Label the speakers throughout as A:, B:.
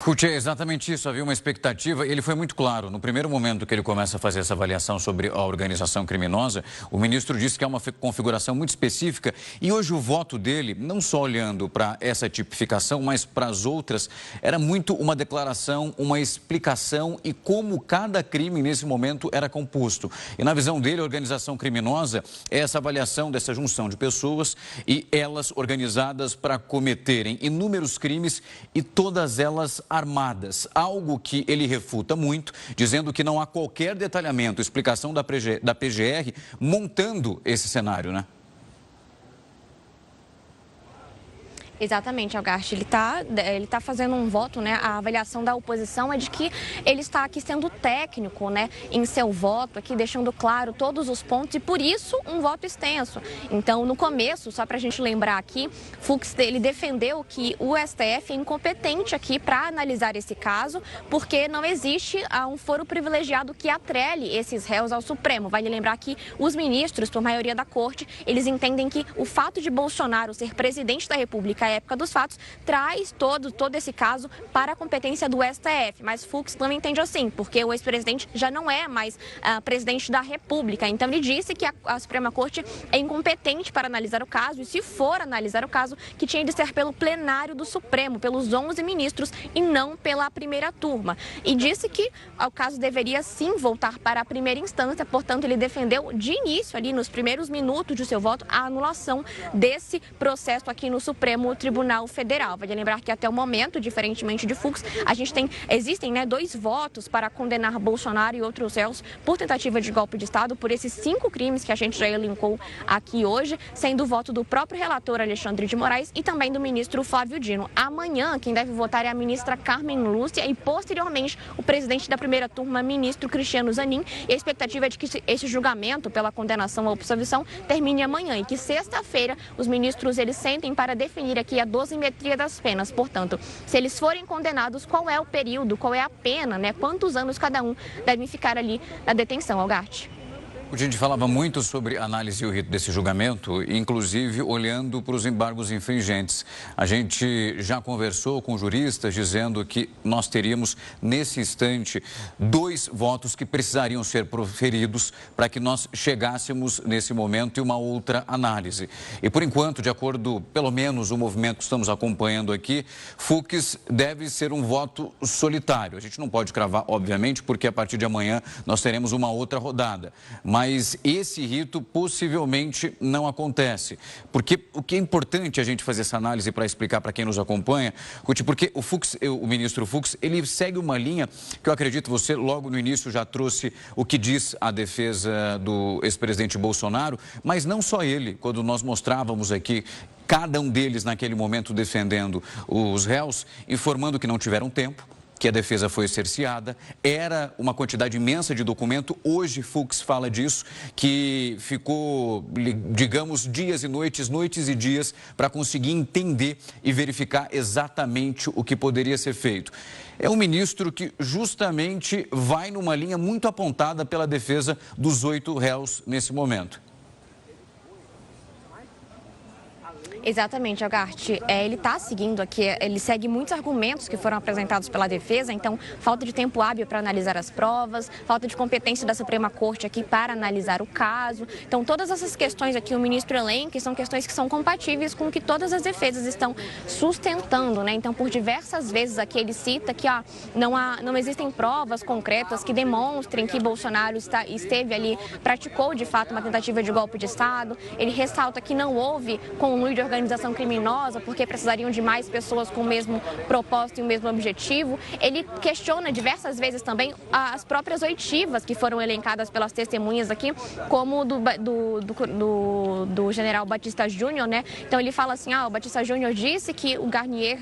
A: Ruth, é exatamente isso. Havia uma expectativa e ele foi muito claro. No primeiro momento que ele começa a fazer essa avaliação sobre a organização criminosa, o ministro disse que é uma configuração muito específica e hoje o voto dele, não só olhando para essa tipificação, mas para as outras, era muito uma declaração, uma explicação e como cada crime nesse momento era composto. E na visão dele, a organização criminosa é essa avaliação dessa junção de pessoas e elas organizadas para cometerem inúmeros crimes e todas elas armadas, algo que ele refuta muito, dizendo que não há qualquer detalhamento, explicação da PGR montando esse cenário, né?
B: Exatamente, Algarte. Ele tá fazendo um voto, né? A avaliação da oposição é de que ele está aqui sendo técnico, né? Em seu voto, aqui deixando claro todos os pontos e por isso um voto extenso. Então, no começo, só para a gente lembrar aqui, Fux ele defendeu que o STF é incompetente aqui para analisar esse caso, porque não existe um foro privilegiado que atrele esses réus ao Supremo. Vale lembrar que os ministros, por maioria da corte, eles entendem que o fato de Bolsonaro ser presidente da República à época dos fatos, traz todo esse caso para a competência do STF. Mas Fux não entende assim, porque o ex-presidente já não é mais presidente da República. Então ele disse que a Suprema Corte é incompetente para analisar o caso e, se for analisar o caso, que tinha de ser pelo plenário do Supremo, pelos 11 ministros e não pela primeira turma. E disse que o caso deveria sim voltar para a primeira instância, portanto ele defendeu de início, ali nos primeiros minutos de seu voto, a anulação desse processo aqui no Supremo Tribunal Federal. Vale lembrar que até o momento, diferentemente de Fux, existem 2 votos para condenar Bolsonaro e outros réus por tentativa de golpe de Estado por esses 5 crimes que a gente já elencou aqui hoje, sendo o voto do próprio relator Alexandre de Moraes e também do ministro Flávio Dino. Amanhã, quem deve votar é a ministra Carmen Lúcia e, posteriormente, o presidente da primeira turma, ministro Cristiano Zanin. E a expectativa é de que esse julgamento pela condenação à absolvição termine amanhã e que sexta-feira os ministros eles sentem para definir aqui a dosimetria das penas. Portanto, se eles forem condenados, qual é o período, qual é a pena, né? Quantos anos cada um devem ficar ali na detenção, Algarte?
A: A gente falava muito sobre a análise e o rito desse julgamento, inclusive olhando para os embargos infringentes. A gente já conversou com juristas dizendo que nós teríamos, nesse instante, 2 votos que precisariam ser proferidos para que nós chegássemos, nesse momento, em uma outra análise. E, por enquanto, de acordo, pelo menos, o movimento que estamos acompanhando aqui, Fux deve ser um voto solitário. A gente não pode cravar, obviamente, porque a partir de amanhã nós teremos uma outra rodada. Mas esse rito possivelmente não acontece. Porque o que é importante a gente fazer essa análise para explicar para quem nos acompanha, porque o ministro Fux, ele segue uma linha que eu acredito você logo no início já trouxe o que diz a defesa do ex-presidente Bolsonaro, mas não só ele, quando nós mostrávamos aqui cada um deles naquele momento defendendo os réus, informando que não tiveram tempo, que a defesa foi cerceada, era uma quantidade imensa de documento. Hoje, Fux fala disso, que ficou, digamos, dias e noites, noites e dias, para conseguir entender e verificar exatamente o que poderia ser feito. É um ministro que justamente vai numa linha muito apontada pela defesa dos 8 réus nesse momento.
B: Exatamente, Algarte. Ele está seguindo aqui, ele segue muitos argumentos que foram apresentados pela defesa, então falta de tempo hábil para analisar as provas, falta de competência da Suprema Corte aqui para analisar o caso. Então todas essas questões aqui o ministro elenca são questões que são compatíveis com o que todas as defesas estão sustentando, né? Então por diversas vezes aqui ele cita que não existem provas concretas que demonstrem que Bolsonaro esteve ali, praticou de fato uma tentativa de golpe de Estado. Ele ressalta que não houve conluio de organização criminosa, porque precisariam de mais pessoas com o mesmo propósito e o mesmo objetivo. Ele questiona diversas vezes também as próprias oitivas que foram elencadas pelas testemunhas aqui, como do general Batista Júnior, né? Então ele fala assim, o Batista Júnior disse que o Garnier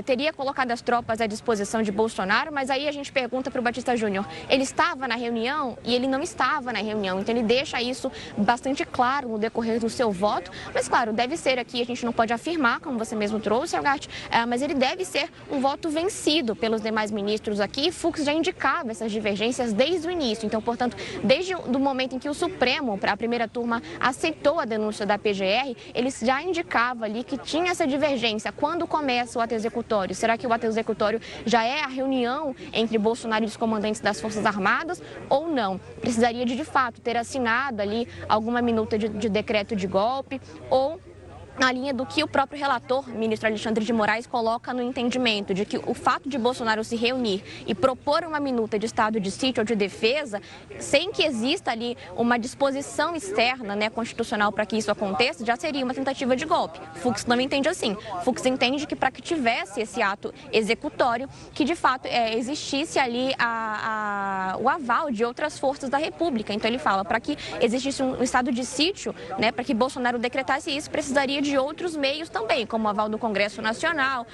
B: teria colocado as tropas à disposição de Bolsonaro, mas aí a gente pergunta para o Batista Júnior, ele estava na reunião? E ele não estava na reunião, então ele deixa isso bastante claro no decorrer do seu voto, mas claro, deve ser ser aqui, a gente não pode afirmar, como você mesmo trouxe, Algarte, mas ele deve ser um voto vencido pelos demais ministros aqui. Fux já indicava essas divergências desde o início. Então, portanto, desde o momento em que o Supremo, a primeira turma, aceitou a denúncia da PGR, ele já indicava ali que tinha essa divergência. Quando começa o ato executório? Será que o ato executório já é a reunião entre Bolsonaro e os comandantes das Forças Armadas ou não? Precisaria de fato, ter assinado ali alguma minuta de decreto de golpe ou na linha do que o próprio relator, ministro Alexandre de Moraes, coloca no entendimento de que o fato de Bolsonaro se reunir e propor uma minuta de estado de sítio ou de defesa, sem que exista ali uma disposição externa, né, constitucional para que isso aconteça, já seria uma tentativa de golpe. Fux não entende assim. Fux entende que para que tivesse esse ato executório, que de fato existisse ali o aval de outras forças da República. Então ele fala, para que existisse um estado de sítio, né, para que Bolsonaro decretasse isso, precisaria de outros meios também, como o aval do Congresso Nacional,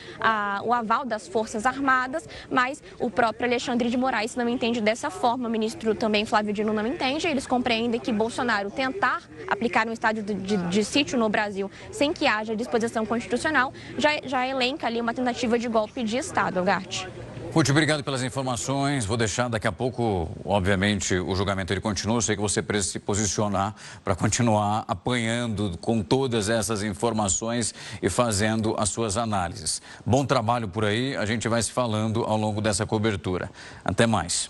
B: o aval das Forças Armadas, mas o próprio Alexandre de Moraes não entende dessa forma, o ministro também Flávio Dino não entende, eles compreendem que Bolsonaro tentar aplicar um estado de sítio no Brasil sem que haja disposição constitucional, já elenca ali uma tentativa de golpe de Estado, Algarte.
A: Ruth, obrigado pelas informações. Vou deixar daqui a pouco, obviamente, o julgamento ele continua. Eu sei que você precisa se posicionar para continuar apanhando com todas essas informações e fazendo as suas análises. Bom trabalho por aí. A gente vai se falando ao longo dessa cobertura. Até mais.